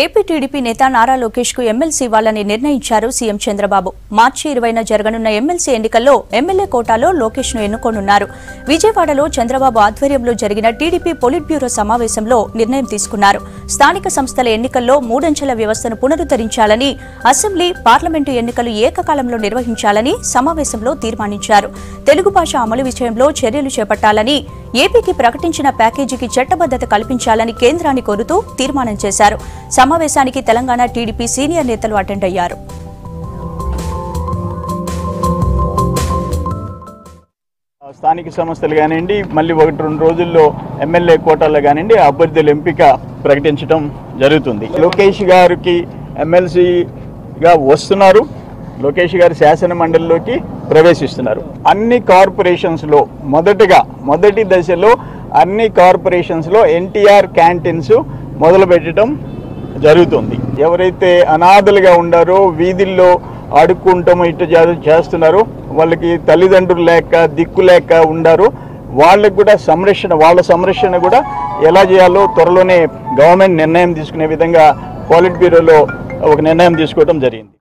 AP TDP నేత నారా లోకేష్ కు MLC ఇవ్వాలని నిర్ణయించారు సీఎం చంద్రబాబు. మార్చి 20న జరగనున్న ఎమ్మెల్సీ ఎన్నికల్లో ఎమ్మెల్యే కోటాలో లోకేష్ ను ఎన్నుకోనున్నారు. విజయవాడలో చంద్రబాబు ఆధ్వర్యంలో జరిగిన టీడీపీ పొలిట్ బ్యూరో సమావేశంలో నిర్ణయం తీసుకున్నారు. స్థానిక సంస్థల ఎన్నికల్లో మూడంచెల వ్యవస్థను పునరుద్ధరించాలని, అసెంబ్లీ, పార్లమెంటు ఎన్నికలు ఏకకాలంలో నిర్వహించాలని సమావేశంలో తీర్మానించారు. తెలుగు భాష అమలు విషయంలో చర్యలు చేపట్టాలని, ఏపీకి ప్రకటించిన ప్యాకేజీకి చట్టబద్దత కల్పించాలని కేంద్రాన్ని కోరుతూ తీర్మానం చేశారు. సమావేశానికి తెలంగాణ టీడీపీ సీనియర్ నేతలు అటెండ్ అయ్యారు. స్థానిక సంస్థలు కానివ్వండి, మళ్ళీ 1-2 రోజుల్లో ఎమ్మెల్యే కోటాలో కానివ్వండి అభ్యర్థుల ఎంపిక ప్రకటించడం జరుగుతుంది. లోకేష్ గారికి ఎమ్మెల్సీగా వస్తున్నారు. లోకేష్ గారు శాసన మండలిలోకి ప్రవేశిస్తున్నారు. అన్ని కార్పొరేషన్స్లో మొదటి దశలో అన్ని కార్పొరేషన్స్లో ఎన్టీఆర్ క్యాంటీన్స్ మొదలుపెట్టడం జరుగుతుంది. ఎవరైతే అనాథలుగా ఉండారో, వీధుల్లో ఆడుకుంటామో ఇటు చేస్తున్నారో, వాళ్ళకి తల్లిదండ్రులు లేక దిక్కు లేక ఉండారో వాళ్ళకి కూడా వాళ్ళ సంరక్షణ కూడా ఎలా చేయాలో త్వరలోనే గవర్నమెంట్ నిర్ణయం తీసుకునే విధంగా పొలిట్ బ్యూరోలో ఒక నిర్ణయం తీసుకోవడం జరిగింది.